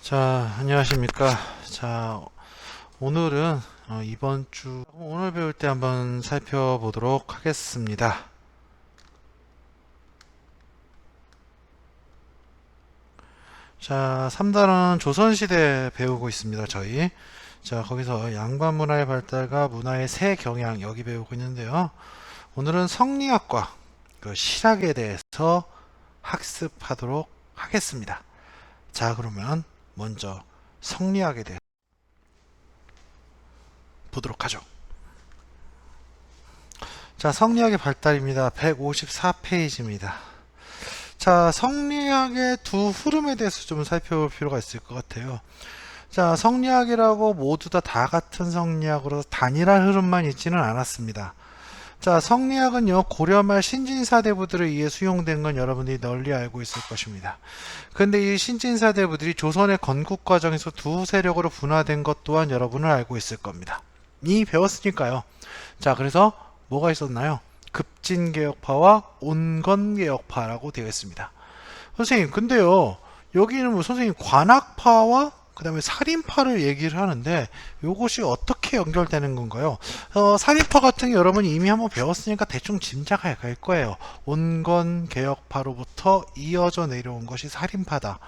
자, 안녕하십니까. 자, 오늘은 이번 주 오늘 배울 때 한번 살펴보도록 하겠습니다. 자, 3단은 조선시대 배우고 있습니다, 저희. 자, 거기서 양반 문화의 발달과 문화의 새 경향 여기 배우고 있는데요. 오늘은 성리학과 그 실학에 대해서 학습하도록 하겠습니다. 자, 그러면 먼저 성리학에 대해 보도록 하죠. 자, 성리학의 발달입니다. 154페이지입니다. 자, 성리학의 두 흐름에 대해서 좀 살펴볼 필요가 있을 것 같아요. 자, 성리학이라고 모두 다 같은 성리학으로 단일한 흐름만 있지는 않았습니다. 자, 성리학은요, 고려 말 신진사대부들에 의해 수용된 건 여러분들이 널리 알고 있을 것입니다. 근데 이 신진사대부들이 조선의 건국 과정에서 두 세력으로 분화된 것 또한 여러분은 알고 있을 겁니다. 이미 배웠으니까요. 자, 그래서 뭐가 있었나요? 급진개혁파와 온건개혁파라고 되어 있습니다. 선생님, 근데요, 여기는 뭐 선생님 관악파와 그 다음에 살인파를 얘기를 하는데 이것이 어떻게 연결되는 건가요? 살인파 같은 게 여러분이 이미 한번 배웠으니까 대충 짐작할 거예요. 온건개혁파로부터 이어져 내려온 것이 살인파다.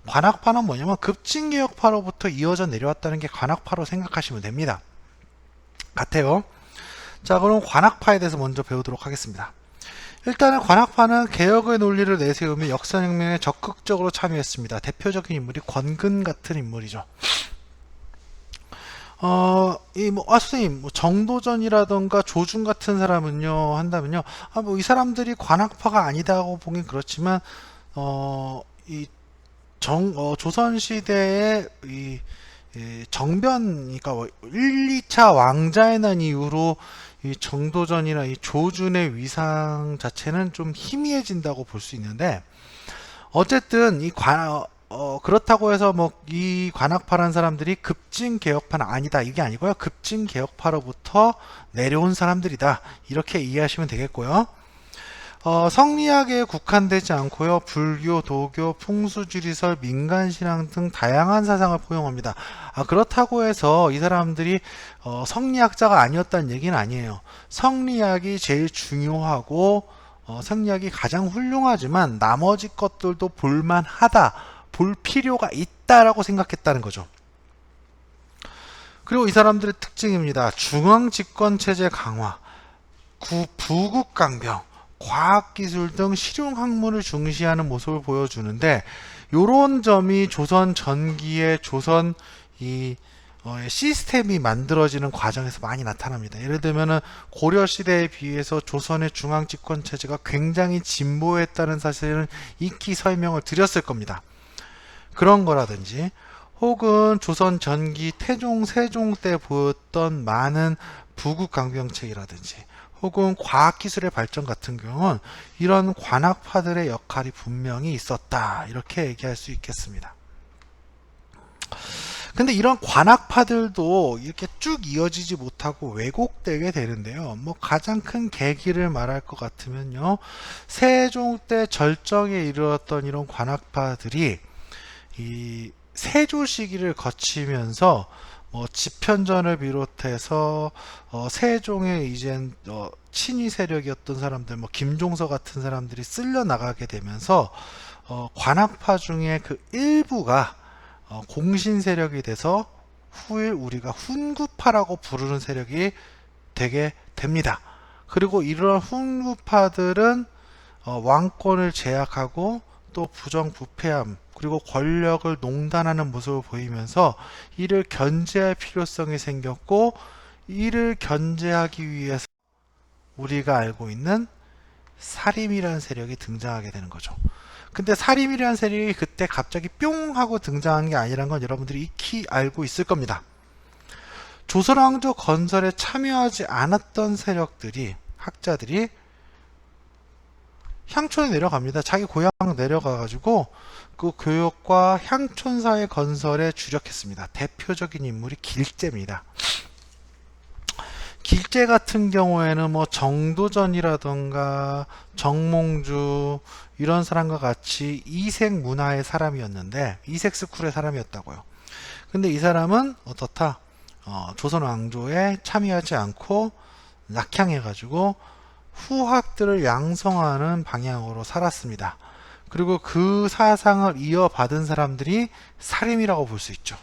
관악파는 뭐냐면 급진개혁파로부터 이어져 내려왔다는 게 관악파로 생각하시면 됩니다. 같아요. 자, 그럼 관악파에 대해서 먼저 배우도록 하겠습니다. 일단은 관악파는 개혁의 논리를 내세우며 역사혁명에 적극적으로 참여했습니다. 대표적인 인물이 권근 같은 인물이죠. 선생님, 뭐 정도전이라던가 조준 같은 사람은요, 한다면요, 이 사람들이 관악파가 아니다고 보긴 그렇지만, 이 조선시대의 정변, 그러니까 1, 2차 왕자의 난 이후로 이 정도전이나 이 조준의 위상 자체는 좀 희미해진다고 볼 수 있는데, 어쨌든 그렇다고 해서 뭐 이 관악파라는 사람들이 급진 개혁파는 아니다 이게 아니고요. 급진 개혁파로부터 내려온 사람들이다 이렇게 이해하시면 되겠고요. 성리학에 국한되지 않고요. 불교, 도교, 풍수지리설, 민간신앙 등 다양한 사상을 포용합니다. 그렇다고 해서 이 사람들이 성리학자가 아니었다는 얘기는 아니에요. 성리학이 제일 중요하고 성리학이 가장 훌륭하지만 나머지 것들도 볼만하다, 볼 필요가 있다라고 생각했다는 거죠. 그리고 이 사람들의 특징입니다. 중앙집권체제 강화, 부국강병, 과학기술 등 실용학문을 중시하는 모습을 보여주는데 이런 점이 조선 전기의 조선 시스템이 만들어지는 과정에서 많이 나타납니다. 예를 들면 고려 시대에 비해서 조선의 중앙 집권 체제가 굉장히 진보했다는 사실은 익히 설명을 드렸을 겁니다. 그런 거라든지 혹은 조선 전기 태종 세종 때 보였던 많은 부국강병책이라든지 혹은 과학기술의 발전 같은 경우는 이런 관학파들의 역할이 분명히 있었다 이렇게 얘기할 수 있겠습니다. 근데 이런 관학파들도 이렇게 쭉 이어지지 못하고 왜곡되게 되는데요. 뭐 가장 큰 계기를 말할 것 같으면요. 세종 때 절정에 이르렀던 이런 관학파들이 이 세조 시기를 거치면서 뭐 집현전을 비롯해서 세종의 이젠 친위 세력이었던 사람들, 뭐 김종서 같은 사람들이 쓸려 나가게 되면서 관학파 중에 그 일부가 공신 세력이 돼서 후에 우리가 훈구파라고 부르는 세력이 되게 됩니다. 그리고 이러한 훈구파들은 왕권을 제약하고 또 부정부패함 그리고 권력을 농단하는 모습을 보이면서 이를 견제할 필요성이 생겼고 이를 견제하기 위해서 우리가 알고 있는 사림이라는 세력이 등장하게 되는 거죠. 근데 사림이라는 세력이 그때 갑자기 뿅 하고 등장한 게 아니란 건 여러분들이 익히 알고 있을 겁니다. 조선왕조 건설에 참여하지 않았던 세력들이 학자들이 향촌에 내려갑니다. 자기 고향 내려가가지고 그 교육과 향촌사회 건설에 주력했습니다. 대표적인 인물이 길제입니다. 길제 같은 경우에는 뭐 정도전이라던가 정몽주 이런 사람과 같이 이색 문화의 사람이었는데 이색 스쿨의 사람이었다고요. 근데 이 사람은 어떻다? 조선 왕조에 참여하지 않고 낙향해가지고 후학들을 양성하는 방향으로 살았습니다. 그리고 그 사상을 이어받은 사람들이 사림이라고 볼 수 있죠.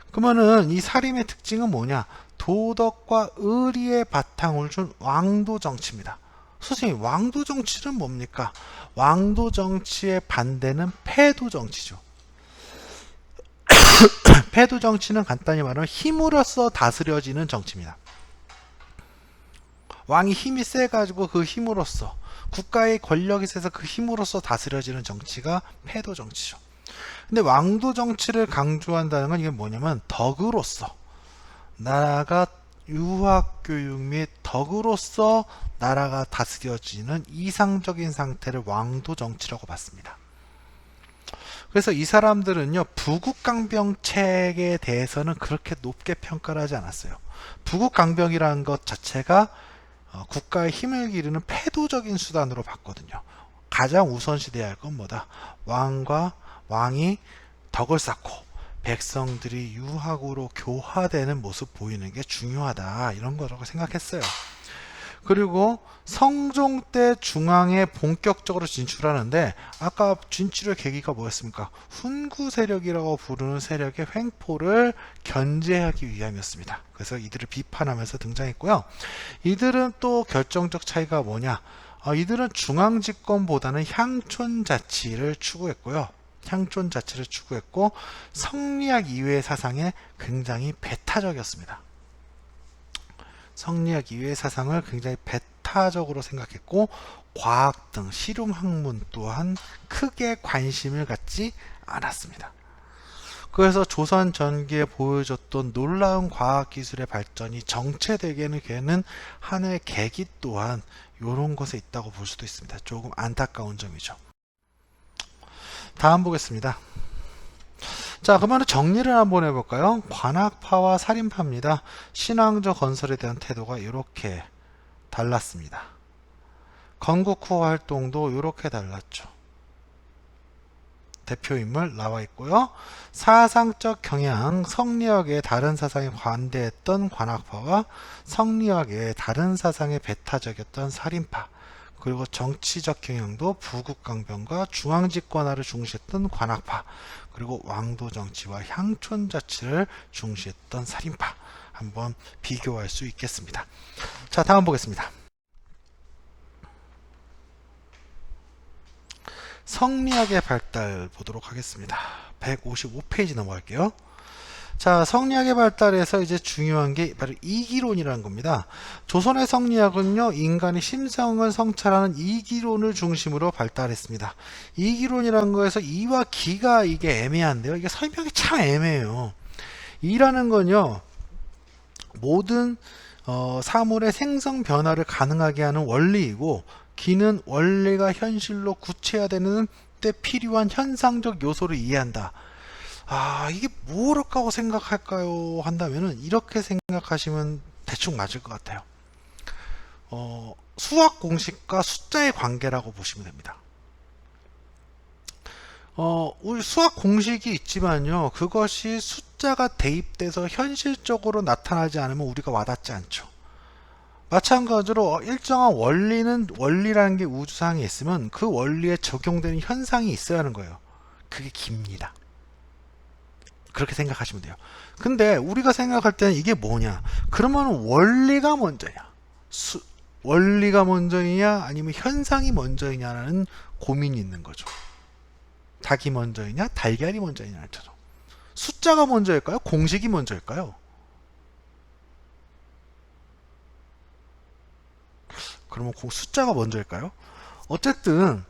그러면은 이 사림의 특징은 뭐냐? 도덕과 의리의 바탕을 준 왕도 정치입니다. 선생님, 왕도 정치는 뭡니까? 왕도 정치의 반대는 패도 정치죠. 패도 정치는 간단히 말하면 힘으로써 다스려지는 정치입니다. 왕이 힘이 세가지고 그 힘으로써 국가의 권력이 세서 그 힘으로써 다스려지는 정치가 패도 정치죠. 근데 왕도 정치를 강조한다는 건 이게 뭐냐면 덕으로서 나라가 유학교육 및 덕으로서 나라가 다스려지는 이상적인 상태를 왕도 정치라고 봤습니다. 그래서 이 사람들은요, 부국강병책에 대해서는 그렇게 높게 평가를 하지 않았어요. 부국강병이라는 것 자체가 국가의 힘을 기르는 패도적인 수단으로 봤거든요. 가장 우선시돼야 할 건 뭐다? 왕이 덕을 쌓고 백성들이 유학으로 교화되는 모습 보이는 게 중요하다, 이런 거라고 생각했어요. 그리고 성종 때 중앙에 본격적으로 진출하는데 아까 진출의 계기가 뭐였습니까? 훈구 세력이라고 부르는 세력의 횡포를 견제하기 위함이었습니다. 그래서 이들을 비판하면서 등장했고요. 이들은 또 결정적 차이가 뭐냐? 이들은 중앙집권보다는 향촌자치를 추구했고요. 향촌자치를 추구했고 성리학 이외의 사상에 굉장히 배타적이었습니다. 성리학 이외의 사상을 굉장히 배타적으로 생각했고 과학 등 실용학문 또한 크게 관심을 갖지 않았습니다. 그래서 조선 전기에 보여줬던 놀라운 과학기술의 발전이 정체되게는 하나의 계기 또한 이런 것에 있다고 볼 수도 있습니다. 조금 안타까운 점이죠. 다음 보겠습니다. 자, 그러면 정리를 한번 해볼까요? 관학파와 살인파입니다. 신왕조 건설에 대한 태도가 이렇게 달랐습니다. 건국 후 활동도 이렇게 달랐죠. 대표인물 나와 있고요. 사상적 경향, 성리학의 다른 사상에 관대했던 관학파와 성리학의 다른 사상에 배타적이었던 살인파, 그리고 정치적 경향도 부국강병과 중앙집권화를 중시했던 관학파, 그리고 왕도 정치와 향촌 자치를 중시했던 살인파, 한번 비교할 수 있겠습니다. 자, 다음 보겠습니다. 성리학의 발달 보도록 하겠습니다. 155페이지 넘어갈게요. 자, 성리학의 발달에서 이제 중요한 게 바로 이기론이라는 겁니다. 조선의 성리학은요, 인간의 심성을 성찰하는 이기론을 중심으로 발달했습니다. 이기론이라는 거에서 이와 기가 이게 애매한데요. 이게 설명이 참 애매해요. 이라는 건요, 모든 사물의 생성 변화를 가능하게 하는 원리이고, 기는 원리가 현실로 구체화되는 때 필요한 현상적 요소를 이해한다. 이게 뭐라고 생각할까요? 한다면은 이렇게 생각하시면 대충 맞을 것 같아요. 수학 공식과 숫자의 관계라고 보시면 됩니다. 우리 수학 공식이 있지만요, 그것이 숫자가 대입돼서 현실적으로 나타나지 않으면 우리가 와닿지 않죠. 마찬가지로 일정한 원리라는 게 우주상에 있으면 그 원리에 적용되는 현상이 있어야 하는 거예요. 그게 깁니다. 그렇게 생각하시면 돼요. 근데 우리가 생각할 때는 이게 뭐냐? 그러면 원리가 먼저냐? 원리가 먼저이냐? 아니면 현상이 먼저이냐라는 고민이 있는 거죠. 닭이 먼저이냐? 달걀이 먼저이냐처럼. 숫자가 먼저일까요? 공식이 먼저일까요? 그러면 숫자가 먼저일까요? 어쨌든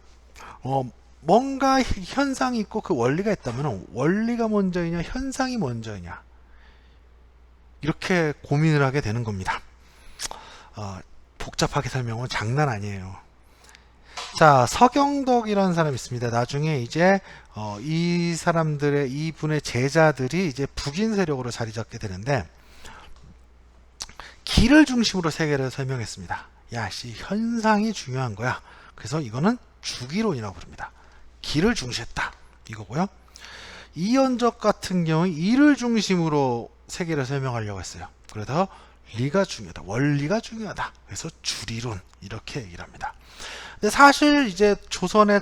뭔가 현상이 있고 그 원리가 있다면 원리가 먼저이냐 현상이 먼저이냐 이렇게 고민을 하게 되는 겁니다. 복잡하게 설명은 장난 아니에요. 자, 서경덕이라는 사람이 있습니다. 나중에 이제 이분의 제자들이 이제 북인 세력으로 자리 잡게 되는데, 기를 중심으로 세계를 설명했습니다. 야, 씨, 현상이 중요한 거야. 그래서 이거는 주기론이라고 부릅니다. 기를 중시했다. 이거고요. 이현적 같은 경우는 이를 중심으로 세계를 설명하려고 했어요. 그래서 리가 중요하다. 원리가 중요하다. 그래서 주리론 이렇게 얘기를 합니다. 근데 사실 이제 조선의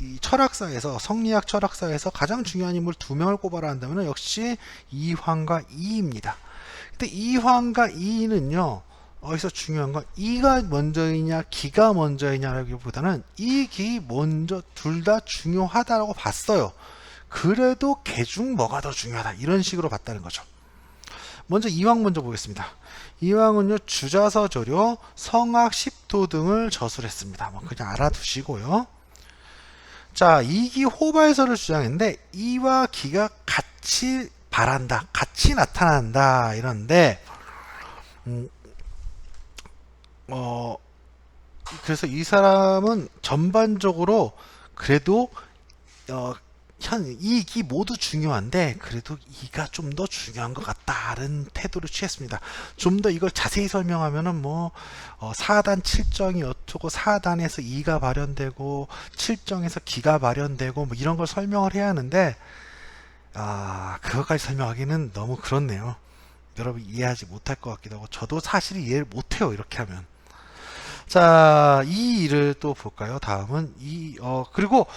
이 철학사에서 성리학 철학사에서 가장 중요한 인물 두 명을 꼽아라 한다면 역시 이황과 이입니다. 근데 이황과 이는요, 어디서 중요한 건 이가 먼저이냐 기가 먼저이냐라기보다는 이 기 먼저 둘 다 중요하다라고 봤어요. 그래도 개 중 뭐가 더 중요하다 이런 식으로 봤다는 거죠. 먼저 이황 먼저 보겠습니다. 이황은요, 주자서 조료, 성악, 십도 등을 저술했습니다. 뭐 그냥 알아두시고요. 자, 이기 호발설을 주장했는데 이와 기가 같이 발한다, 같이 나타난다 이런데 그래서 이 사람은 전반적으로 그래도 이익이 모두 중요한데 그래도 이가 좀 더 중요한 것 같다는 태도를 취했습니다. 좀 더 이걸 자세히 설명하면은 뭐 사단 칠정이 어떻고 사단에서 이가 발현되고 칠정에서 기가 발현되고 뭐 이런 걸 설명을 해야 하는데 그것까지 설명하기는 너무 그렇네요. 여러분 이해하지 못할 것 같기도 하고 저도 사실 이해를 못해요. 이렇게 하면. 자, 이 일을 또 볼까요? 다음은 그리고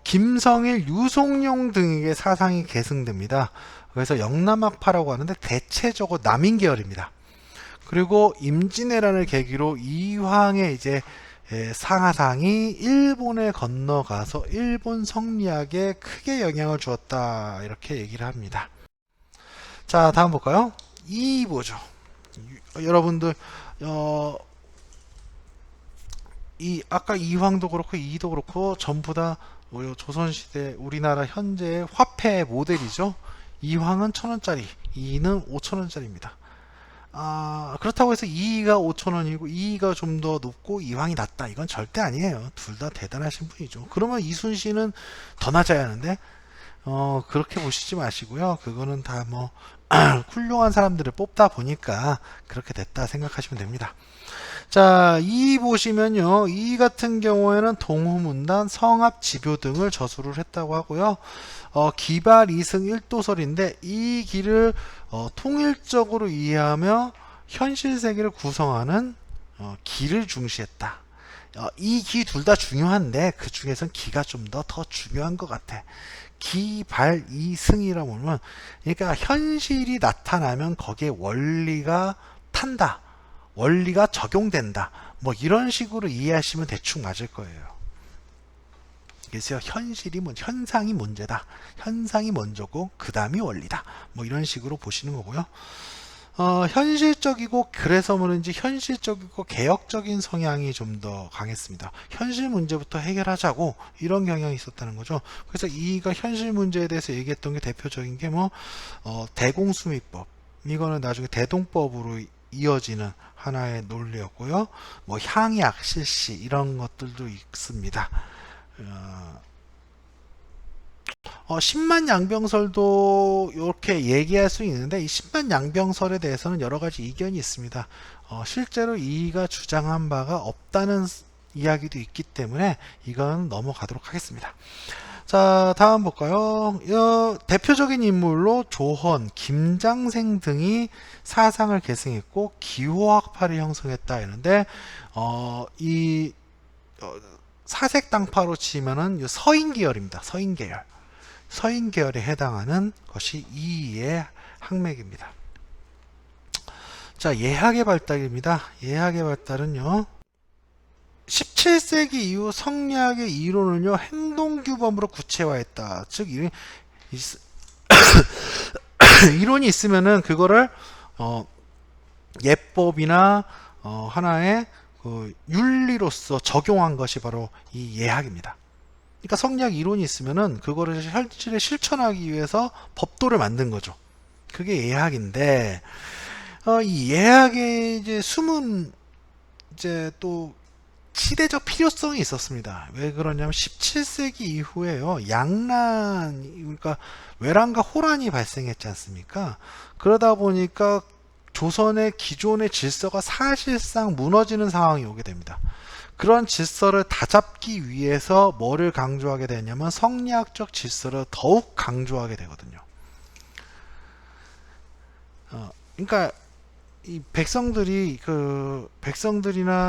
김성일, 유송룡 등에게 사상이 계승됩니다. 그래서 영남학파라고 하는데 대체적으로 남인 계열입니다. 그리고 임진왜란을 계기로 이황의 이제 상하상이 일본에 건너가서 일본 성리학에 크게 영향을 주었다 이렇게 얘기를 합니다. 자, 다음 볼까요? 이 보죠. 여러분들 아까 이황도 그렇고 이도 그렇고 전부 다 조선시대 우리나라 현재의 화폐 모델이죠. 이황은 1,000원짜리, 이는 5,000원짜리입니다. 그렇다고 해서 이가 5,000원이고 이가 좀 더 높고 이황이 낮다. 이건 절대 아니에요. 둘 다 대단하신 분이죠. 그러면 이순신은 더 낮아야 하는데 그렇게 보시지 마시고요. 그거는 다 뭐 훌륭한 사람들을 뽑다 보니까 그렇게 됐다 생각하시면 됩니다. 자, 이 보시면요. 이 같은 경우에는 동후문단, 성합, 지묘 등을 저술을 했다고 하고요. 기발 이승 일도설인데 이 기를 통일적으로 이해하며 현실 세계를 구성하는 기를 중시했다. 이 기 둘 다 중요한데 그 중에선 기가 좀 더 중요한 것 같아. 기, 발, 이, 승이라고 보면 그러니까 현실이 나타나면 거기에 원리가 탄다. 원리가 적용된다. 뭐 이런 식으로 이해하시면 대충 맞을 거예요. 그래서 현상이 문제다. 현상이 먼저고 그 다음이 원리다. 뭐 이런 식으로 보시는 거고요. 현실적이고 그래서 그런지 현실적이고 개혁적인 성향이 좀 더 강했습니다. 현실 문제부터 해결하자고 이런 경향이 있었다는 거죠. 그래서 이가 현실 문제에 대해서 얘기했던 게 대표적인 게 뭐 대공수미법, 이거는 나중에 대동법으로 이어지는 하나의 논리였고요. 뭐 향약, 실시 이런 것들도 있습니다. 신만양병설도 이렇게 얘기할 수 있는데 이 신만양병설에 대해서는 여러 가지 이견이 있습니다. 실제로 이가 주장한 바가 없다는 이야기도 있기 때문에 이건 넘어가도록 하겠습니다. 자, 다음 볼까요? 대표적인 인물로 조헌, 김장생 등이 사상을 계승했고 기호학파를 형성했다 했는데 사색당파로 치면은 서인 계열입니다. 서인 계열. 서인 계열에 해당하는 것이 이의 학맥입니다. 자, 예학의 발달입니다. 예학의 발달은요. 17세기 이후 성리학의 이론을요 행동규범으로 구체화했다. 즉 이론이 있으면은 그거를 예법이나 하나의 그 윤리로서 적용한 것이 바로 이 예학입니다. 그러니까 성리학 이론이 있으면은 그거를 현실에 실천하기 위해서 법도를 만든 거죠. 그게 예학인데 이 예학의 이제 숨은 이제 또 시대적 필요성이 있었습니다. 왜 그러냐면 17세기 이후에요. 그러니까 외란과 호란이 발생했지 않습니까? 그러다 보니까 조선의 기존의 질서가 사실상 무너지는 상황이 오게 됩니다. 그런 질서를 다잡기 위해서 뭐를 강조하게 되냐면 성리학적 질서를 더욱 강조하게 되거든요. 그러니까 이 백성들이나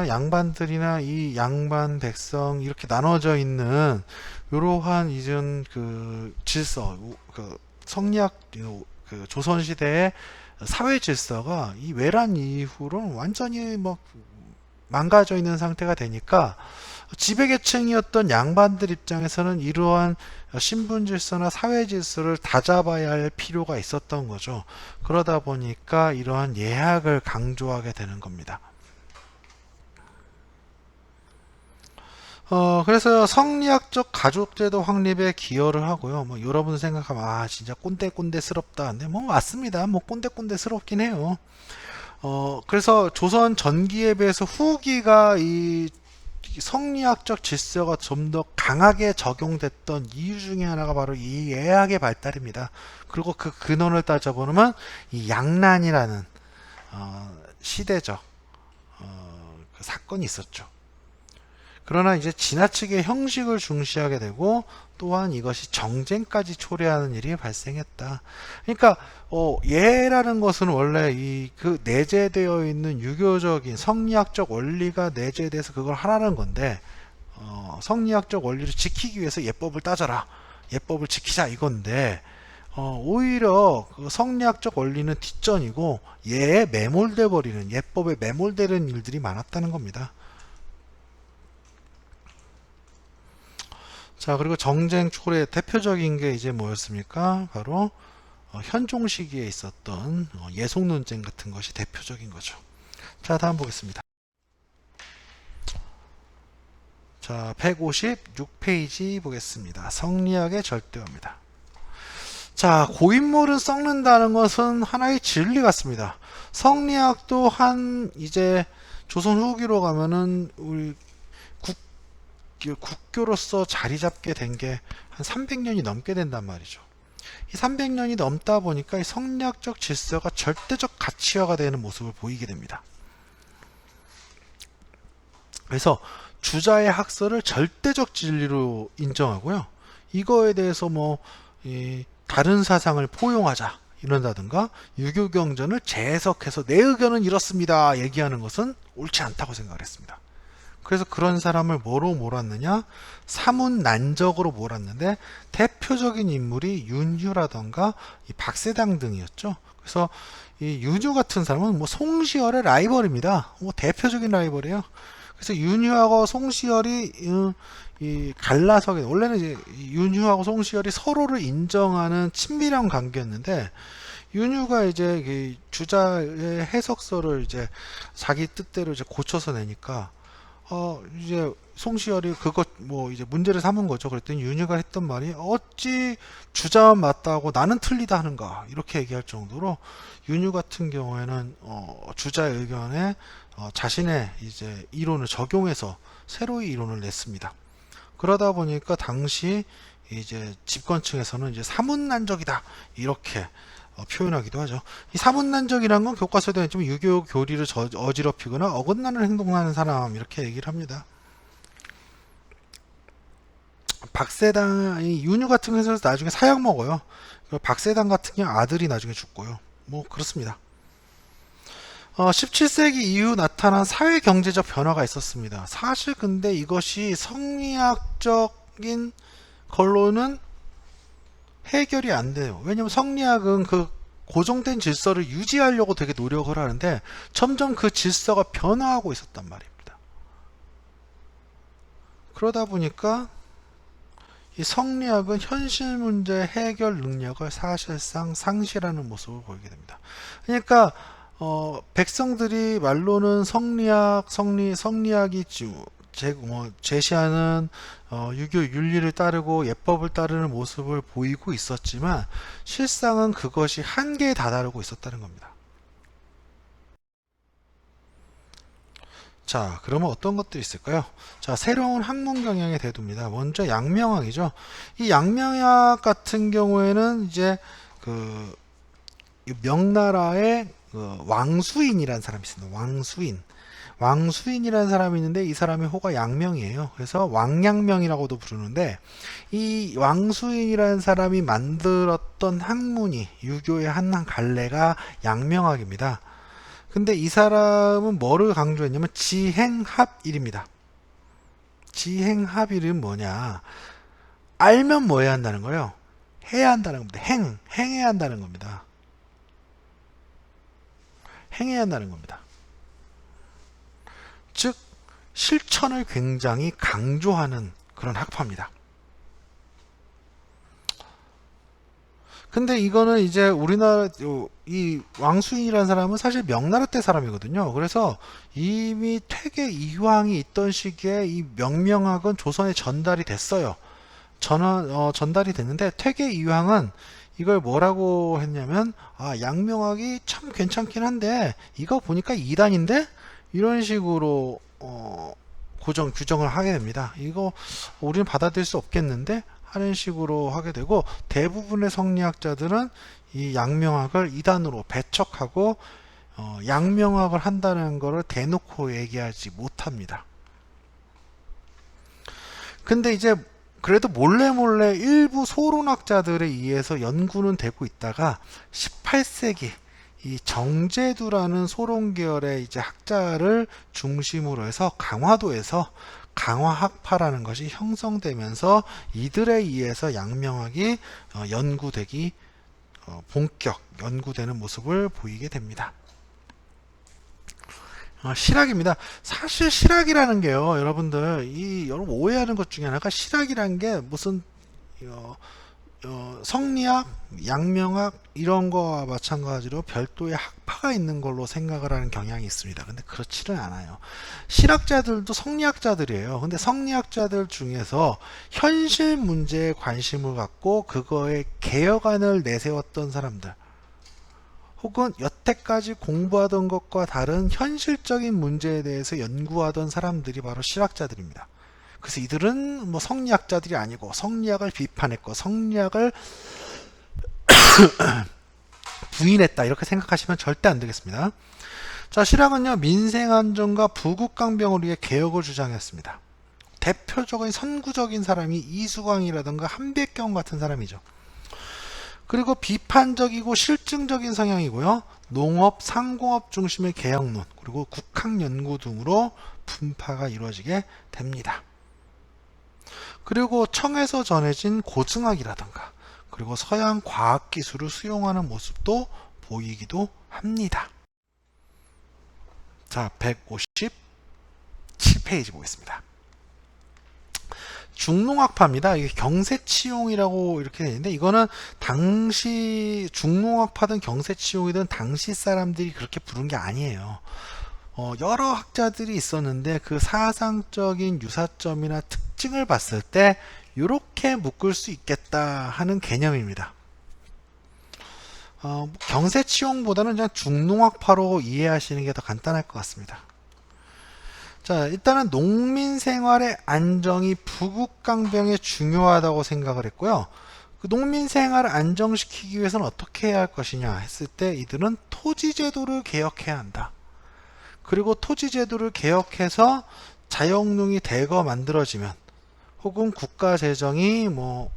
양반들이나 이 양반 백성 이렇게 나눠져 있는 이러한 이전 그 질서, 그 성리학 조선 시대의 사회 질서가 이 외란 이후로는 완전히 뭐 망가져 있는 상태가 되니까 지배계층이었던 양반들 입장에서는 이러한 신분 질서나 사회 질서를 다잡아야 할 필요가 있었던 거죠. 그러다 보니까 이러한 예학을 강조하게 되는 겁니다. 그래서 성리학적 가족제도 확립에 기여를 하고요. 뭐 여러분 생각하면 진짜 꼰대꼰대스럽다. 근데 뭐 맞습니다. 뭐 꼰대꼰대스럽긴 해요. 그래서 조선 전기에 비해서 후기가 이 성리학적 질서가 좀 더 강하게 적용됐던 이유 중에 하나가 바로 이 예학의 발달입니다. 그리고 그 근원을 따져보면 이 양난이라는 시대적 그 사건이 있었죠. 그러나 이제 지나치게 형식을 중시하게 되고 또한 이것이 정쟁까지 초래하는 일이 발생했다. 그러니까 예라는 것은 원래 이 그 내재되어 있는 유교적인 성리학적 원리가 내재돼서 그걸 하라는 건데 성리학적 원리를 지키기 위해서 예법을 따져라. 예법을 지키자 이건데 오히려 그 성리학적 원리는 뒷전이고 예에 매몰돼 버리는 예법에 매몰되는 일들이 많았다는 겁니다. 자, 그리고 정쟁 초래 대표적인 게 이제 뭐였습니까? 바로 현종 시기에 있었던 예속 논쟁 같은 것이 대표적인 거죠. 자, 다음 보겠습니다. 자, 156페이지 보겠습니다. 성리학의 절대어입니다. 자, 고인물은 썩는다는 것은 하나의 진리 같습니다. 성리학도 이제 조선 후기로 가면은 우리 국교로서 자리 잡게 된 게 한 300년이 넘게 된단 말이죠. 이 300년이 넘다 보니까 이 성리학적 질서가 절대적 가치화가 되는 모습을 보이게 됩니다. 그래서 주자의 학설을 절대적 진리로 인정하고요. 이거에 대해서 다른 사상을 포용하자 이런다든가 유교 경전을 재해석해서 내 의견은 이렇습니다 얘기하는 것은 옳지 않다고 생각을 했습니다. 그래서 그런 사람을 뭐로 몰았느냐? 사문난적으로 몰았는데 대표적인 인물이 윤휴라던가 이 박세당 등이었죠. 그래서 이 윤휴 같은 사람은 송시열의 라이벌입니다. 대표적인 라이벌이에요. 그래서 윤휴하고 송시열이 이 갈라서게 원래는 이제 윤휴하고 송시열이 서로를 인정하는 친밀한 관계였는데 윤휴가 이제 주자의 해석서를 이제 자기 뜻대로 이제 고쳐서 내니까 이제 송시열이 그것 이제 문제를 삼은 거죠. 그랬더니 윤희가 했던 말이 어찌 주자만 맞다고 나는 틀리다 하는가 이렇게 얘기할 정도로 윤희 같은 경우에는 주자의 의견에 자신의 이제 이론을 적용해서 새로이 이론을 냈습니다. 그러다 보니까 당시 이제 집권층에서는 이제 사문난적이다 이렇게 표현하기도 하죠. 이 사문난적이라는 건 교과서에도 있지만 유교 교리를 어지럽히거나 어긋나는 행동을 하는 사람 이렇게 얘기를 합니다. 박세당, 윤유 같은 경우에는 나중에 사약 먹어요. 박세당 같은 경우 아들이 나중에 죽고요. 그렇습니다. 17세기 이후 나타난 사회 경제적 변화가 있었습니다. 사실 근데 이것이 성리학적인 걸로는 해결이 안 돼요. 왜냐면 성리학은 그 고정된 질서를 유지하려고 되게 노력을 하는데 점점 그 질서가 변화하고 있었단 말입니다. 그러다 보니까 이 성리학은 현실 문제 해결 능력을 사실상 상실하는 모습을 보이게 됩니다. 그러니까 백성들이 말로는 성리학이 제시하는 유교 윤리를 따르고 예법을 따르는 모습을 보이고 있었지만 실상은 그것이 한계에 다다르고 있었다는 겁니다. 자, 그러면 어떤 것들이 있을까요? 자, 새로운 학문 경향의 대두입니다. 먼저 양명학이죠. 이 양명학 같은 경우에는 이제 그 명나라의 그 왕수인이라는 사람이 있습니다. 왕수인이라는 사람이 있는데 이 사람의 호가 양명이에요. 그래서 왕양명이라고도 부르는데 이 왕수인이라는 사람이 만들었던 학문이 유교의 한 갈래가 양명학입니다. 근데 이 사람은 뭐를 강조했냐면 지행합일입니다. 지행합일은 뭐냐? 알면 뭐 해야 한다는 거예요? 해야 한다는 겁니다. 행해야 한다는 겁니다. 행해야 한다는 겁니다. 즉 실천을 굉장히 강조하는 그런 학파입니다. 근데 이거는 이제 우리나라 이 왕수인이라는 사람은 사실 명나라 때 사람이거든요. 그래서 이미 퇴계 이황이 있던 시기에 이 명명학은 조선에 전달이 됐어요. 전달이 됐는데 퇴계 이황은 이걸 뭐라고 했냐면 양명학이 참 괜찮긴 한데 이거 보니까 이단인데 이런 식으로 규정을 하게 됩니다. 이거 우리는 받아들일 수 없겠는데 하는 식으로 하게 되고 대부분의 성리학자들은 이 양명학을 이단으로 배척하고 양명학을 한다는 것을 대놓고 얘기하지 못합니다. 근데 이제 그래도 몰래 일부 소론학자들에 의해서 연구는 되고 있다가 18세기 이 정제두라는 소론 계열의 이제 학자를 중심으로 해서 강화도에서 강화학파라는 것이 형성되면서 이들에 의해서 양명학이 연구되기 본격 연구되는 모습을 보이게 됩니다. 실학입니다. 사실 실학이라는 게요, 여러분 오해하는 것 중에 하나가 실학이라는 게 무슨 성리학, 양명학 이런 거와 마찬가지로 별도의 학파가 있는 걸로 생각을 하는 경향이 있습니다. 근데 그렇지는 않아요. 실학자들도 성리학자들이에요. 근데 성리학자들 중에서 현실 문제에 관심을 갖고 그거에 개혁안을 내세웠던 사람들 혹은 여태까지 공부하던 것과 다른 현실적인 문제에 대해서 연구하던 사람들이 바로 실학자들입니다. 그래서 이들은 뭐 성리학자들이 아니고 성리학을 비판했고 성리학을 부인했다 이렇게 생각하시면 절대 안 되겠습니다. 자, 실학은요 민생안정과 부국강병을 위해 개혁을 주장했습니다. 대표적인 선구적인 사람이 이수광이라든가 한백경 같은 사람이죠. 그리고 비판적이고 실증적인 성향이고요. 농업, 상공업 중심의 개혁론, 그리고 국학연구 등으로 분파가 이루어지게 됩니다. 그리고 청에서 전해진 고증학이라든가 그리고 서양 과학기술을 수용하는 모습도 보이기도 합니다. 자, 157페이지 보겠습니다. 중농학파입니다. 이게 경세치용이라고 이렇게 되어 있는데 이거는 당시 중농학파든 경세치용이든 당시 사람들이 그렇게 부른 게 아니에요. 여러 학자들이 있었는데 그 사상적인 유사점이나 특징을 봤을 때 이렇게 묶을 수 있겠다 하는 개념입니다. 경세치용보다는 그냥 중농학파로 이해하시는 게 더 간단할 것 같습니다. 자, 일단은 농민 생활의 안정이 부국강병에 중요하다고 생각을 했고요. 그 농민 생활을 안정시키기 위해서는 어떻게 해야 할 것이냐 했을 때 이들은 토지제도를 개혁해야 한다. 그리고 토지제도를 개혁해서 자영농이 대거 만들어지면 혹은 국가재정이 뭐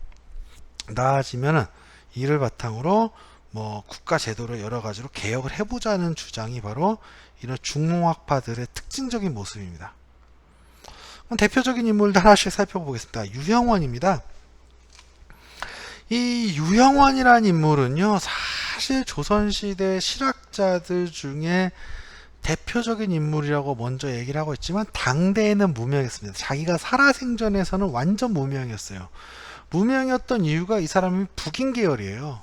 나아지면은 이를 바탕으로 뭐 국가제도를 여러 가지로 개혁을 해보자는 주장이 바로 이런 중농학파들의 특징적인 모습입니다. 그럼 대표적인 인물들 하나씩 살펴보겠습니다. 유형원입니다. 이 유형원이라는 인물은요, 사실 조선시대 실학자들 중에 대표적인 인물이라고 먼저 얘기를 하고 있지만 당대에는 무명했습니다. 자기가 살아생전에서는 완전 무명이었어요. 무명이었던 이유가 이 사람이 북인 계열이에요.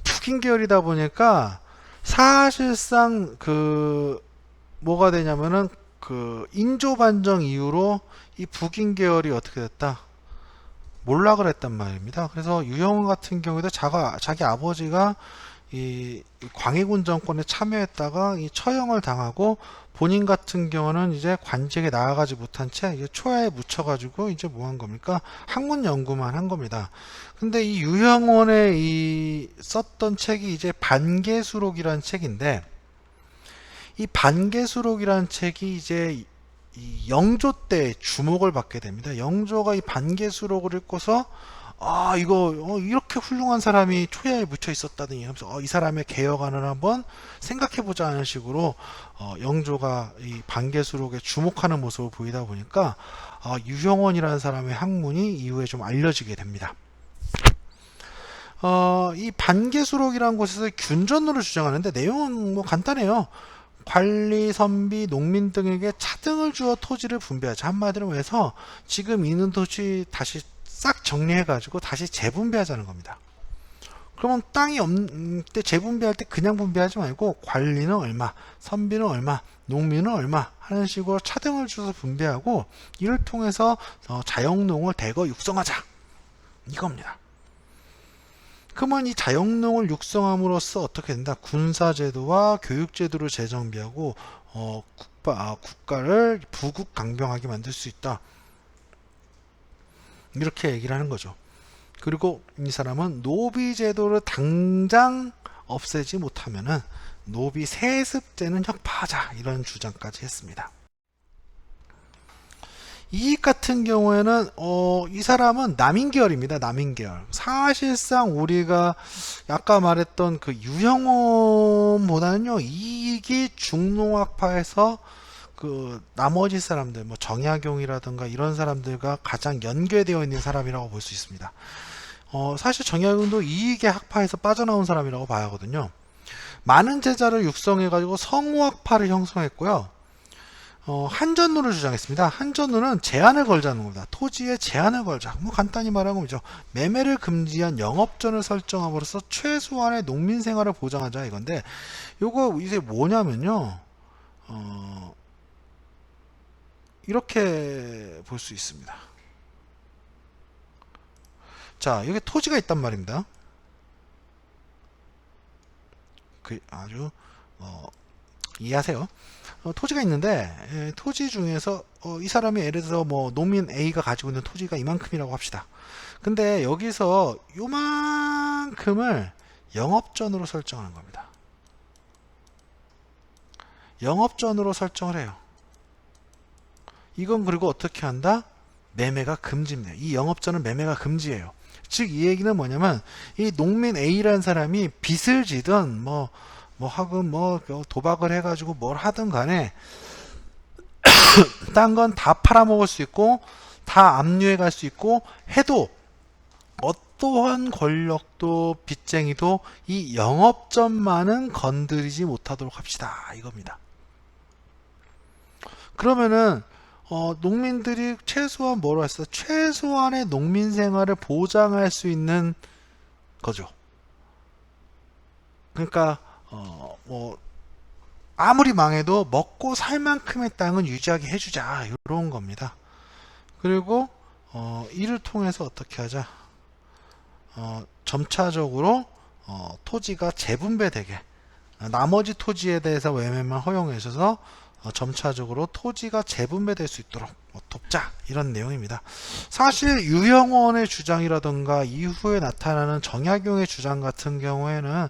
북인 계열이다 보니까 사실상 뭐가 되냐면은 인조 반정 이후로 이 북인 계열이 어떻게 됐다? 몰락을 했단 말입니다. 그래서 유형원 같은 경우에도 자기 아버지가 이 광해군 정권에 참여했다가 이 처형을 당하고 본인 같은 경우는 이제 관직에 나아가지 못한 채 초야에 묻혀가지고 이제 뭐 한 겁니까? 학문 연구만 한 겁니다. 근데 이 유형원의 이 썼던 책이 이제 반개수록이라는 책인데 이 반개수록이라는 책이 이제 이 영조 때 주목을 받게 됩니다. 영조가 이 반개수록을 읽고서 이거 이렇게 훌륭한 사람이 초야에 묻혀 있었다더니 하면서 이 사람의 개혁안을 한번 생각해보자 하는 식으로 영조가 이 반개수록에 주목하는 모습을 보이다 보니까 유형원이라는 사람의 학문이 이후에 좀 알려지게 됩니다. 이 반개수록이라는 곳에서 균전론을 주장하는데 내용은 뭐 간단해요. 관리, 선비, 농민 등에게 차등을 주어 토지를 분배하자. 한마디로 해서 지금 있는 토지 다시 싹 정리해가지고 다시 재분배하자는 겁니다. 그러면 땅이 없을 때 재분배할 때 그냥 분배하지 말고 관리는 얼마, 선비는 얼마, 농민은 얼마 하는 식으로 차등을 줘서 분배하고 이를 통해서 자영농을 대거 육성하자. 이겁니다. 그러면 이 자영농을 육성함으로써 어떻게 된다? 군사제도와 교육제도를 재정비하고 국가를 부국강병하게 만들 수 있다. 이렇게 얘기를 하는 거죠. 그리고 이 사람은 노비제도를 당장 없애지 못하면은 노비 세습제는 혁파하자 이런 주장까지 했습니다. 이익 같은 경우에는 이 사람은 남인계열입니다. 남인계열. 사실상 우리가 아까 말했던 그 유형원보다는요 이익이 중농학파에서 그 나머지 사람들 뭐 정약용이라든가 이런 사람들과 가장 연계되어 있는 사람이라고 볼 수 있습니다. 사실 정약용도 이익의 학파에서 빠져나온 사람이라고 봐야 하거든요. 많은 제자를 육성해 가지고 성우학파를 형성했고요. 한전론을 주장했습니다. 한전론은 제한을 걸자는 겁니다. 토지에 제한을 걸자. 뭐 간단히 말하면 뭐죠. 매매를 금지한 영업전을 설정함으로써 최소한의 농민 생활을 보장하자 이건데 요거 이제 뭐냐면요. 이렇게 볼 수 있습니다. 자, 여기 토지가 있단 말입니다. 아주 이해하세요. 토지가 있는데 토지 중에서 이 사람이 예를 들어서 뭐 농민 A가 가지고 있는 토지가 이만큼이라고 합시다. 근데 여기서 요만큼을 영업전으로 설정하는 겁니다. 영업전으로 설정을 해요. 이건 그리고 어떻게 한다? 매매가 금지입니다. 이 영업전은 매매가 금지예요. 즉 이 얘기는 뭐냐면 이 농민 A라는 사람이 빚을 지든 하건 도박을 해가지고 뭘 하든 간에 딴 건 다 팔아먹을 수 있고 다 압류해 갈 수 있고 해도 어떠한 권력도 빚쟁이도 이 영업전만은 건드리지 못하도록 합시다 이겁니다. 그러면은 농민들이 최소한 뭐로 했어? 최소한의 농민 생활을 보장할 수 있는 거죠. 그러니까 아무리 망해도 먹고 살 만큼의 땅은 유지하게 해주자 이런 겁니다. 그리고 이를 통해서 어떻게 하자? 점차적으로 토지가 재분배되게 나머지 토지에 대해서 매매만 허용해 주셔서 점차적으로 토지가 재분배될 수 있도록 돕자 이런 내용입니다. 사실 유형원의 주장이라던가 이후에 나타나는 정약용의 주장 같은 경우에는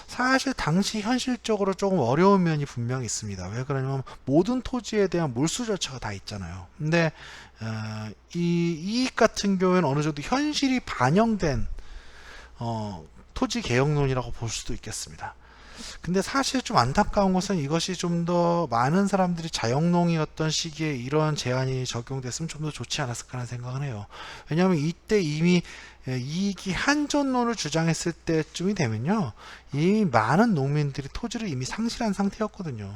사실 당시 현실적으로 조금 어려운 면이 분명히 있습니다. 왜 그러냐면 모든 토지에 대한 몰수 절차가 다 있잖아요. 근데 이 이익 같은 경우에는 어느 정도 현실이 반영된 토지 개혁론이라고 볼 수도 있겠습니다. 근데 사실 좀 안타까운 것은 이것이 좀 더 많은 사람들이 자영농이었던 시기에 이러한 제한이 적용됐으면 좀 더 좋지 않았을까 하는 생각은 해요. 왜냐하면 이때 이미 이익이 한전론을 주장했을 때쯤이 되면요 이 많은 농민들이 토지를 이미 상실한 상태였거든요.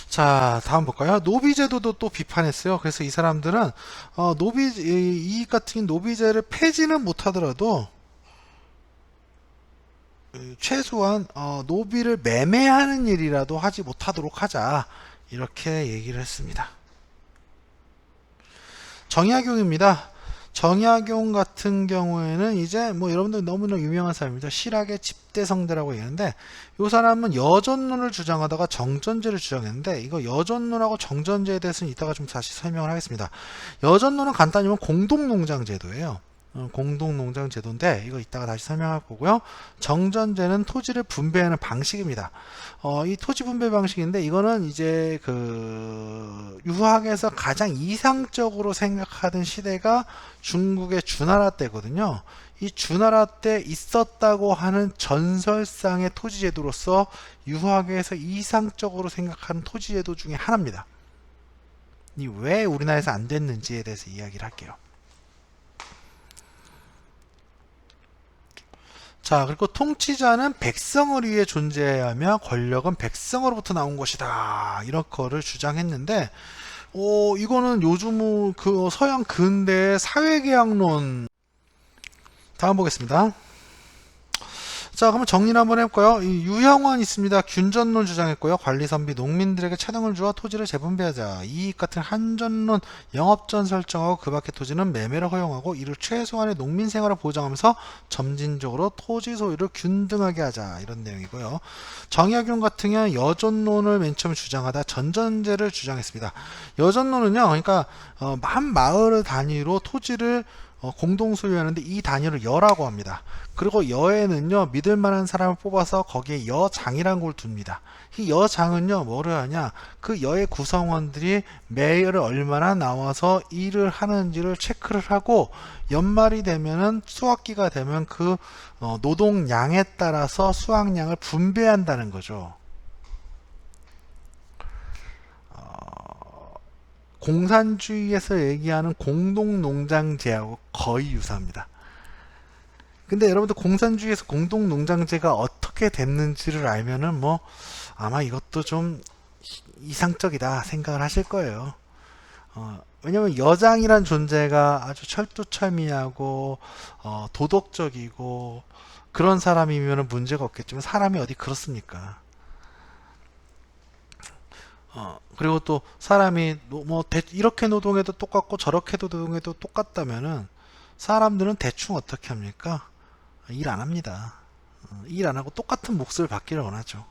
자, 다음 볼까요? 노비제도도 또 비판했어요. 그래서 이 사람들은 이익 같은 노비제를 폐지는 못하더라도 최소한 노비를 매매하는 일이라도 하지 못하도록 하자 이렇게 얘기를 했습니다. 정약용입니다. 정약용 같은 경우에는 이제 뭐 여러분들 너무나 유명한 사람입니다. 실학의 집대성대라고 얘기하는데 이 사람은 여전론을 주장하다가 정전제를 주장했는데 이거 여전론하고 정전제에 대해서는 이따가 좀 다시 설명을 하겠습니다. 여전론은 간단히 보면 공동농장 제도예요. 공동농장제도인데 이거 이따가 다시 설명할 거고요. 정전제는 토지를 분배하는 방식입니다. 이 토지 분배 방식인데 이거는 이제 그 유학에서 가장 이상적으로 생각하던 시대가 중국의 주나라 때거든요. 이 주나라 때 있었다고 하는 전설상의 토지제도로서 유학에서 이상적으로 생각하는 토지제도 중에 하나입니다. 이 왜 우리나라에서 안 됐는지에 대해서 이야기를 할게요. 자, 그리고 통치자는 백성을 위해 존재하며 권력은 백성으로부터 나온 것이다. 이런 거를 주장했는데, 이거는 요즘 그 서양 근대 사회계약론. 다음 보겠습니다. 자, 그러면 정리를 한번 해볼까요? 이 유형원 있습니다. 균전론 주장했고요. 관리선비, 농민들에게 차등을 주어 토지를 재분배하자. 이익 같은 한전론, 영업전 설정하고 그 밖의 토지는 매매를 허용하고 이를 최소한의 농민 생활을 보장하면서 점진적으로 토지 소유를 균등하게 하자. 이런 내용이고요. 정약용 같은 경우는 여전론을 맨 처음 주장하다 전전제를 주장했습니다. 여전론은요, 그러니까 한 마을 단위로 토지를 공동 소유하는데 이 단위를 여라고 합니다. 그리고 여에는요 믿을 만한 사람을 뽑아서 거기에 여장이라는 걸 둡니다. 이 여장은요 뭐를 하냐, 그 여의 구성원들이 매일 얼마나 나와서 일을 하는지를 체크를 하고 연말이 되면은 수확기가 되면 그 노동량에 따라서 수확량을 분배한다는 거죠. 공산주의에서 얘기하는 공동농장제하고 거의 유사합니다. 근데 여러분들 공산주의에서 공동농장제가 어떻게 됐는지를 알면은 뭐 아마 이것도 좀 이상적이다 생각을 하실 거예요. 왜냐면 여장이란 존재가 아주 철두철미하고 도덕적이고 그런 사람이면 문제가 없겠지만 사람이 어디 그렇습니까? 그리고 또 사람이 뭐 이렇게 노동해도 똑같고 저렇게 노동해도 똑같다면은 사람들은 대충 어떻게 합니까? 일 안 합니다. 일 안 하고 똑같은 몫을 받기를 원하죠.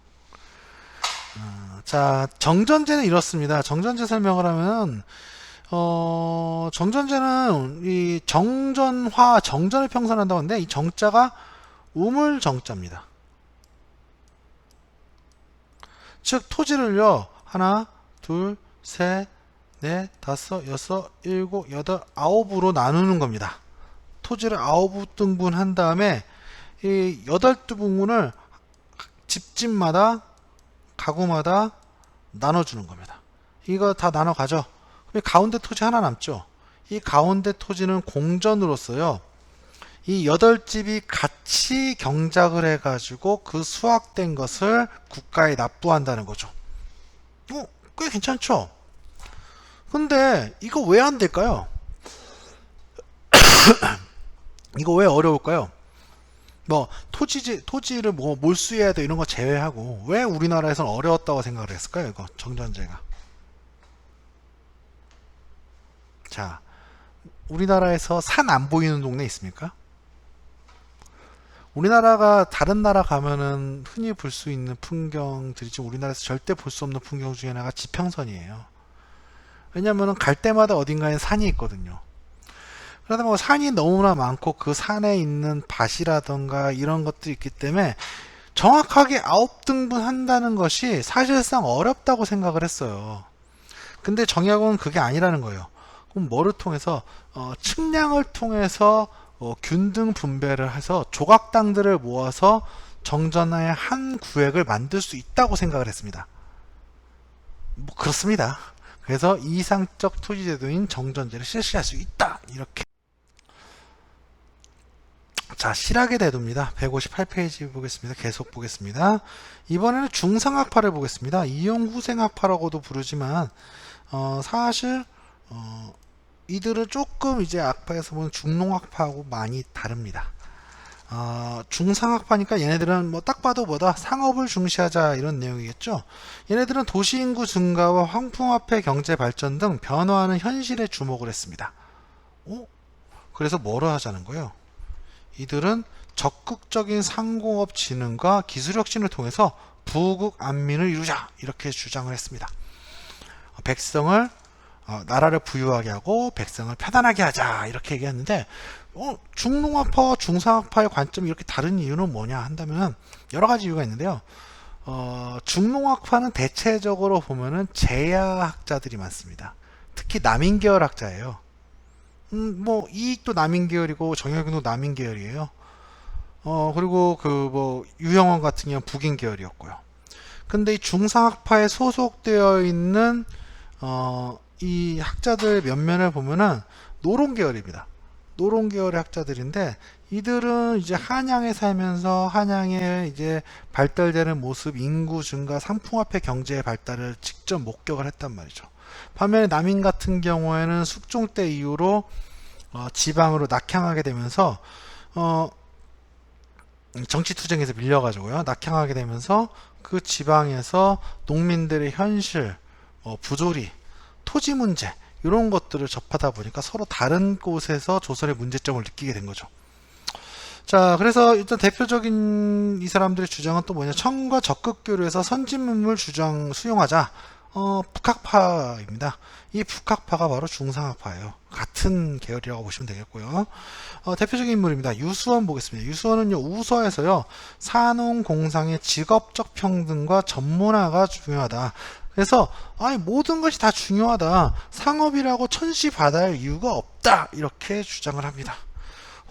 자, 정전제는 이렇습니다. 정전제 설명을 하면 정전제는 이 정전화, 정전을 평선한다고 하는데 이 정자가 우물정자입니다. 즉 토지를요 하나, 둘, 셋, 넷, 다섯, 여섯, 일곱, 여덟, 아홉으로 나누는 겁니다. 토지를 9등분 한 다음에 이 8등분을 집집마다 가구마다 나눠주는 겁니다. 이거 다 나눠 가죠. 그럼 가운데 토지 하나 남죠. 이 가운데 토지는 공전으로서요 이 8집이 같이 경작을 해가지고 그 수확된 것을 국가에 납부한다는 거죠. 꽤 괜찮죠? 근데 이거 왜 안 될까요? 이거 왜 어려울까요? 뭐 토지를 뭐 몰수해야 돼 이런 거 제외하고 왜 우리나라에서는 어려웠다고 생각을 했을까요? 이거 정전제가. 자, 우리나라에서 산 안 보이는 동네 있습니까? 우리나라가 다른 나라 가면은 흔히 볼 수 있는 풍경들이 지금 우리나라에서 절대 볼 수 없는 풍경 중에 하나가 지평선이에요. 왜냐면은 갈 때마다 어딘가에 산이 있거든요. 그러다 보면 산이 너무나 많고 그 산에 있는 밭이라던가 이런 것들이 있기 때문에 정확하게 9등분 한다는 것이 사실상 어렵다고 생각을 했어요. 근데 정약은 그게 아니라는 거예요. 그럼 뭐를 통해서 측량을 통해서 균등 분배를 해서 조각당들을 모아서 정전의 한 구획을 만들 수 있다고 생각을 했습니다. 뭐 그렇습니다. 그래서 이상적 토지제도인 정전제를 실시할 수 있다. 이렇게. 자, 실학의 대도입니다. 158페이지 보겠습니다. 계속 보겠습니다. 이번에는 중상학파를 보겠습니다. 이용후생학파라고도 부르지만 사실 이들은 조금 이제 학파에서 보면 중농학파하고 많이 다릅니다. 중상학파니까 얘네들은 뭐 딱 봐도 뭐다 상업을 중시하자 이런 내용이겠죠. 얘네들은 도시인구 증가와 황풍화폐 경제 발전 등 변화하는 현실에 주목을 했습니다. 그래서 뭐를 하자는 거예요? 이들은 적극적인 상공업 진흥과 기술 혁신을 통해서 부국 안민을 이루자 이렇게 주장을 했습니다. 백성을 나라를 부유하게 하고 백성을 편안하게 하자 이렇게 얘기했는데 중농학파와 중상학파의 관점이 이렇게 다른 이유는 뭐냐 한다면 여러 가지 이유가 있는데요. 중농학파는 대체적으로 보면은 재야학자들이 많습니다. 특히 남인계열 학자예요. 뭐 이익도 남인계열이고 정약용도 남인계열이에요. 그리고 뭐 유영원 같은 경우는 북인계열이었고요. 근데 이 중상학파에 소속되어 있는 이 학자들 면면을 보면은 노론계열입니다. 노론계열의 학자들인데 이들은 이제 한양에 살면서 한양의 이제 발달되는 모습, 인구 증가, 상품화폐 경제의 발달을 직접 목격을 했단 말이죠. 반면에 남인 같은 경우에는 숙종 때 이후로 지방으로 낙향하게 되면서 정치투쟁에서 밀려가지고요 낙향하게 되면서 그 지방에서 농민들의 현실, 부조리, 토지 문제 이런 것들을 접하다 보니까 서로 다른 곳에서 조선의 문제점을 느끼게 된 거죠. 자, 그래서 일단 대표적인 이 사람들의 주장은 또 뭐냐? 청과 적극 교류에서 선진문물 주장 수용하자. 북학파입니다. 이 북학파가 바로 중상학파예요. 같은 계열이라고 보시면 되겠고요. 대표적인 인물입니다. 유수원 보겠습니다. 유수원은요, 우서에서요, 산농공상의 직업적 평등과 전문화가 중요하다. 그래서 모든 것이 다 중요하다. 상업이라고 천시받아야 이유가 없다. 이렇게 주장을 합니다.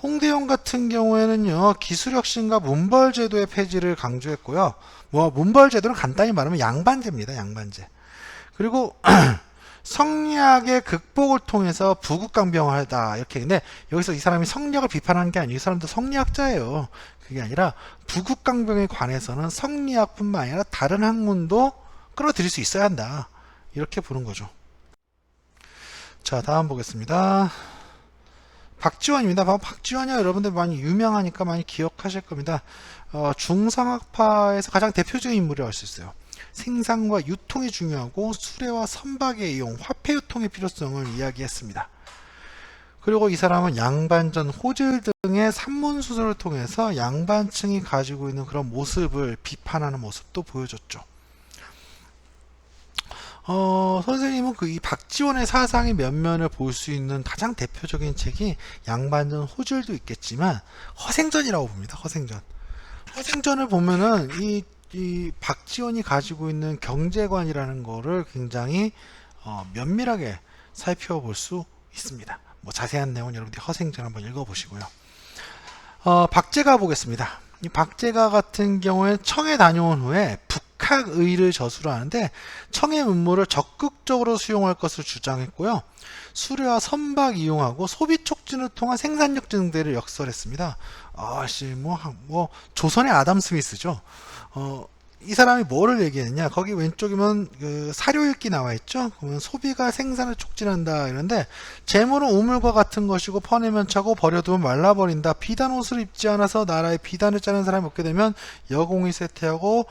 홍대영 같은 경우에는요, 기술혁신과 문벌제도의 폐지를 강조했고요. 문벌제도는 간단히 말하면 양반제입니다. 양반제. 그리고 성리학의 극복을 통해서 부국강병을 하다 이렇게. 근데 여기서 이 사람이 성리학을 비판하는 게 아니에요. 이 사람도 성리학자예요. 그게 아니라 부국강병에 관해서는 성리학뿐만 아니라 다른 학문도 끌어들일 수 있어야 한다 이렇게 보는 거죠. 자, 다음 보겠습니다. 박지원입니다. 박지원이 여러분들 많이 유명하니까 많이 기억하실 겁니다. 중상학파에서 가장 대표적인 인물이라고 할 수 있어요. 생산과 유통이 중요하고 수레와 선박의 이용, 화폐 유통의 필요성을 이야기했습니다. 그리고 이 사람은 양반전, 호질 등의 산문수설을 통해서 양반층이 가지고 있는 그런 모습을 비판하는 모습도 보여줬죠. 선생님은 이 박지원의 사상의 면면을 볼 수 있는 가장 대표적인 책이 양반전, 호질도 있겠지만 허생전이라고 봅니다. 허생전. 허생전을 보면은 이 박지원이 가지고 있는 경제관이라는 거를 굉장히 면밀하게 살펴볼 수 있습니다. 뭐 자세한 내용은 여러분들이 허생전 한번 읽어보시고요. 박제가 보겠습니다. 이 박제가 같은 경우에 청에 다녀온 후에 북학의를 저수를 하는데 청의 문물을 적극적으로 수용할 것을 주장했고요. 수레와 선박 이용하고 소비 촉진을 통한 생산력 증대를 역설했습니다. 조선의 아담 스미스죠. 이 사람이 뭐를 얘기했냐? 거기 왼쪽이면 그 사료 읽기 나와 있죠. 그러면 소비가 생산을 촉진한다 이런데 재물은 우물과 같은 것이고 퍼내면 차고 버려두면 말라버린다. 비단 옷을 입지 않아서 나라에 비단을 짜는 사람이 없게 되면 여공이 쇠퇴하고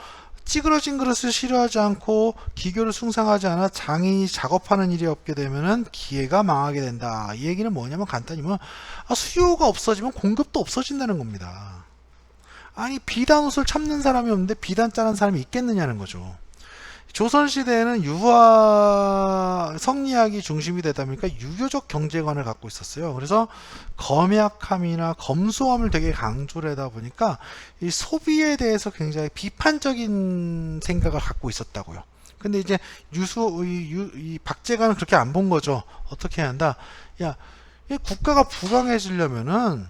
찌그러진 그릇을 싫어하지 않고 기교를 숭상하지 않아 장인이 작업하는 일이 없게 되면은 기회가 망하게 된다. 이 얘기는 뭐냐면 간단히 수요가 없어지면 공급도 없어진다는 겁니다. 비단 옷을 참는 사람이 없는데 비단 짜는 사람이 있겠느냐는 거죠. 조선시대에는 유화 성리학이 중심이 되다 보니까 유교적 경제관을 갖고 있었어요. 그래서 검약함이나 검소함을 되게 강조를 하다 보니까 이 소비에 대해서 굉장히 비판적인 생각을 갖고 있었다고요. 근데 이제 이 박제관은 그렇게 안 본 거죠. 어떻게 해야 한다? 이 국가가 부강해지려면은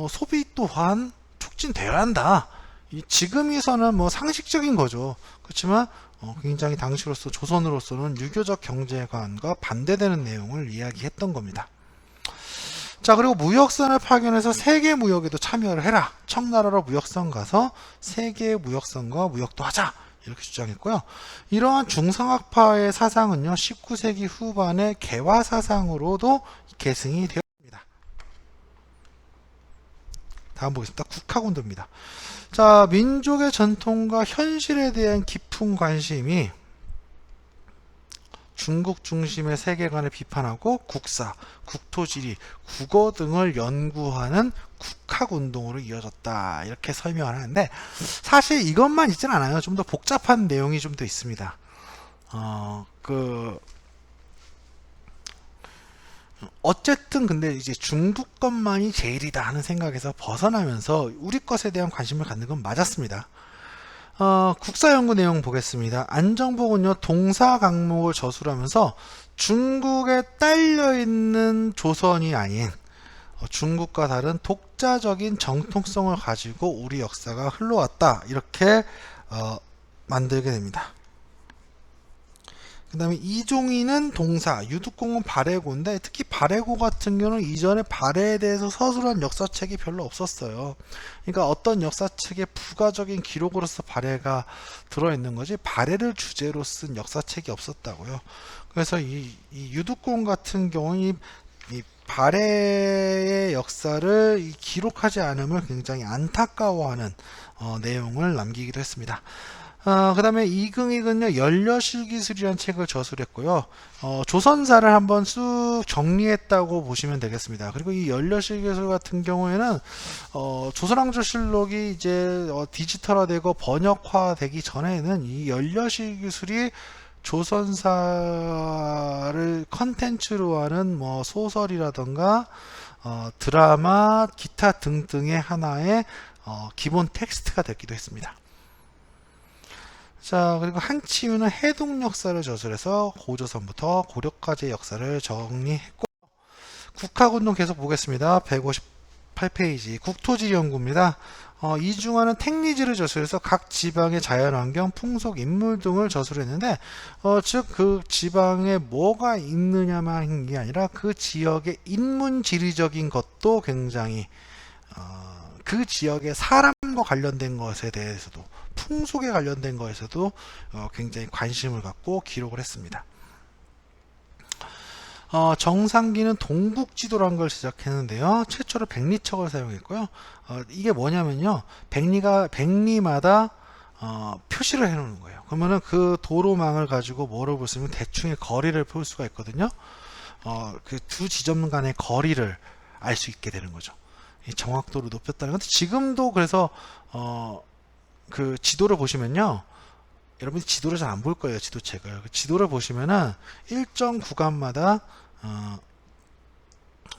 소비 또한 촉진되어야 한다. 지금에서는 상식적인 거죠. 그렇지만 굉장히 당시로서 조선으로서는 유교적 경제관과 반대되는 내용을 이야기했던 겁니다. 자, 그리고 무역선을 파견해서 세계 무역에도 참여를 해라. 청나라로 무역선 가서 세계 무역선과 무역도 하자. 이렇게 주장했고요. 이러한 중상학파의 사상은요, 19세기 후반에 개화 사상으로도 계승이 되었습니다. 다음 보겠습니다. 국학운동입니다. 자, 민족의 전통과 현실에 대한 깊은 관심이 중국 중심의 세계관을 비판하고 국사, 국토지리, 국어 등을 연구하는 국학운동으로 이어졌다. 이렇게 설명을 하는데 사실 이것만 있지는 않아요. 좀 더 복잡한 내용이 좀 더 있습니다. 어쨌든 근데 이제 중국 것만이 제일이다 하는 생각에서 벗어나면서 우리 것에 대한 관심을 갖는 건 맞았습니다. 국사연구 내용 보겠습니다. 안정복은요, 동사 강목을 저수를 하면서 중국에 딸려있는 조선이 아닌 중국과 다른 독자적인 정통성을 가지고 우리 역사가 흘러왔다. 이렇게 만들게 됩니다. 그 다음에 이종희는 동사, 유득공은 발해고인데 특히 발해고 같은 경우는 이전에 발해에 대해서 서술한 역사책이 별로 없었어요. 그러니까 어떤 역사책에 부가적인 기록으로서 발해가 들어있는 거지 발해를 주제로 쓴 역사책이 없었다고요. 그래서 이 유득공 같은 경우는 이 발해의 역사를 기록하지 않음을 굉장히 안타까워하는 내용을 남기기도 했습니다. 그 다음에 이긍익은요, 연려실기술이라는 책을 저술했고요. 조선사를 한번 쑥 정리했다고 보시면 되겠습니다. 그리고 이 연려실기술 같은 경우에는, 조선왕조실록이 이제 디지털화되고 번역화되기 전에는 이 연려실기술이 조선사를 컨텐츠로 하는 뭐 소설이라던가, 드라마, 기타 등등의 하나의 기본 텍스트가 됐기도 했습니다. 자, 그리고 한치유는 해동 역사를 저술해서 고조선부터 고려까지의 역사를 정리했고, 국학운동 계속 보겠습니다. 158페이지 국토지 연구입니다. 이중화는 택리지를 저술해서 각 지방의 자연환경, 풍속, 인물 등을 저술했는데, 즉 그 지방에 뭐가 있느냐만 게 아니라 그 지역의 인문지리적인 것도 굉장히 그 지역의 사람과 관련된 것에 대해서도 풍속에 관련된 것에서도 굉장히 관심을 갖고 기록을 했습니다. 정상기는 동국지도라는 걸 제작했는데요. 최초로 백리척을 사용했고요. 이게 뭐냐면요. 백리마다 표시를 해놓는 거예요. 그러면은 그 도로망을 가지고 뭐를 볼 수 있으면 대충의 거리를 볼 수가 있거든요. 그 두 지점 간의 거리를 알 수 있게 되는 거죠. 이 정확도를 높였다는 건데 지금도 그래서 그 지도를 보시면요. 여러분이 지도를 잘 안 볼 거예요. 지도책을. 그 지도를 보시면은 일정 구간마다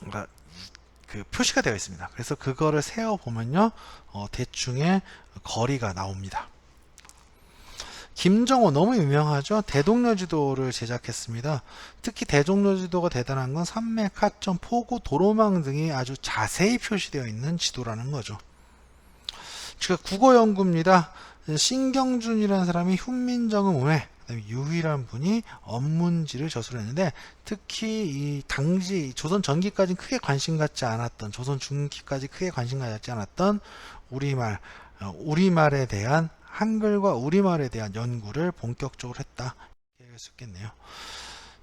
뭔가 그 표시가 되어 있습니다. 그래서 그거를 세어 보면요. 대충의 거리가 나옵니다. 김정호 너무 유명하죠. 대동여지도를 제작했습니다. 특히 대동여지도가 대단한 건 산맥, 하천, 포구, 도로망 등이 아주 자세히 표시되어 있는 지도라는 거죠. 국어 연구입니다. 신경준이라는 사람이 훈민정음 후에 유일한 분이 언문지를 저술했는데 특히 이 당시 조선 전기까지 크게 관심 갖지 않았던 조선 중기까지 크게 관심 갖지 않았던 우리말에 대한 한글과 우리말에 대한 연구를 본격적으로 했다. 이렇게 할 수 있겠네요.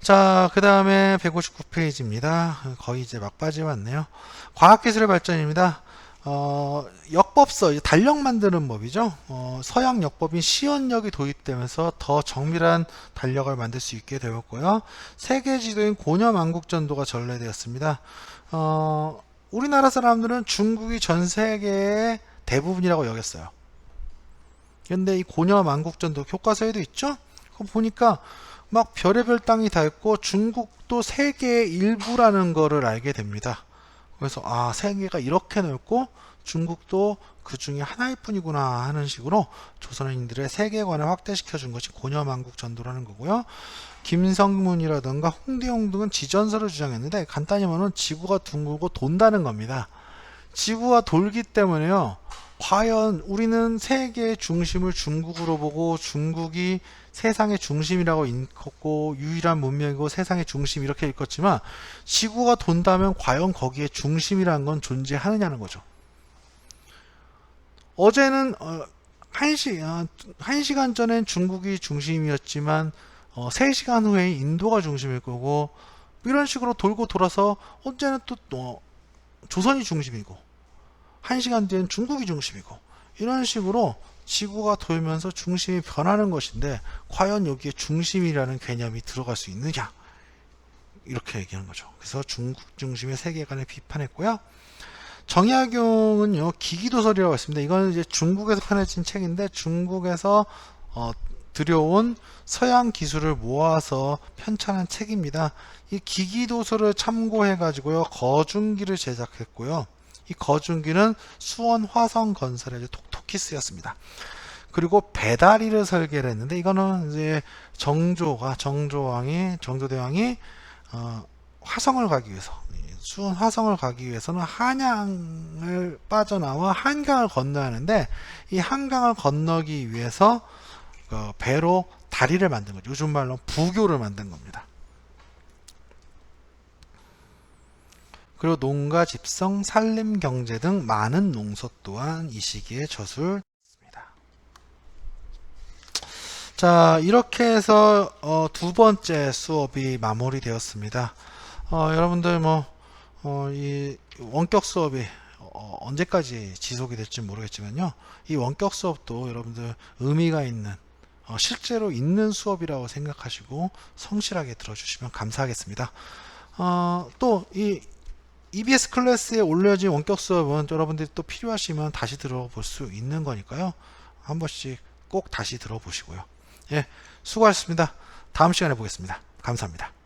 자, 그 다음에 159페이지입니다. 거의 이제 막바지 왔네요. 과학기술의 발전입니다. 역법서, 달력 만드는 법이죠. 서양 역법인 시연력이 도입되면서 더 정밀한 달력을 만들 수 있게 되었고요. 세계 지도인 고려만국전도가 전래되었습니다. 우리나라 사람들은 중국이 전 세계의 대부분이라고 여겼어요. 근데 이 고려만국전도 교과서에도 있죠? 그거 보니까 막 별의별 땅이 다 있고 중국도 세계의 일부라는 거를 알게 됩니다. 그래서 세계가 이렇게 넓고 중국도 그 중에 하나일 뿐이구나 하는 식으로 조선인들의 세계관을 확대시켜 준 것이 고려만국전도라는 거고요. 김성문이라든가 홍대용 등은 지전설을 주장했는데 간단히 말하면 지구가 둥글고 돈다는 겁니다. 지구가 돌기 때문에요. 과연 우리는 세계의 중심을 중국으로 보고 중국이 세상의 중심이라고 읽었고 유일한 문명이고 세상의 중심 이렇게 읽었지만 지구가 돈다면 과연 거기에 중심이라는 건 존재하느냐는 거죠. 어제는 1시간 전엔 중국이 중심이었지만 3시간 후에 인도가 중심일 거고 이런 식으로 돌고 돌아서 언제는 또 조선이 중심이고 1시간 뒤엔 중국이 중심이고 이런 식으로 지구가 돌면서 중심이 변하는 것인데 과연 여기에 중심이라는 개념이 들어갈 수 있느냐 이렇게 얘기하는 거죠. 그래서 중국 중심의 세계관을 비판했고요. 정약용은요 기기도설이라고 했습니다. 이거는 이제 중국에서 편해진 책인데 중국에서 들여온 서양 기술을 모아서 편찬한 책입니다. 이 기기도서를 참고해 가지고요 거중기를 제작했고요. 이 거중기는 수원 화성건설의 톡톡히 쓰였습니다. 그리고 배다리를 설계를 했는데 이거는 이제 정조대왕이 화성을 가기 위해서 수원 화성을 가기 위해서는 한양을 빠져나와 한강을 건너야 하는데 이 한강을 건너기 위해서 배로 다리를 만든 거죠. 요즘 말로 부교를 만든 겁니다. 그리고 농가 집성, 산림 경제 등 많은 농서 또한 이 시기에 저술했습니다. 자, 이렇게 해서 두 번째 수업이 마무리되었습니다. 여러분들 이 원격 수업이 언제까지 지속이 될지 모르겠지만요. 이 원격 수업도 여러분들 의미가 있는 실제로 있는 수업이라고 생각하시고 성실하게 들어주시면 감사하겠습니다. 또 이 EBS 클래스에 올려진 원격 수업은 여러분들이 또 필요하시면 다시 들어볼 수 있는 거니까요. 한 번씩 꼭 다시 들어보시고요. 예, 수고하셨습니다. 다음 시간에 보겠습니다. 감사합니다.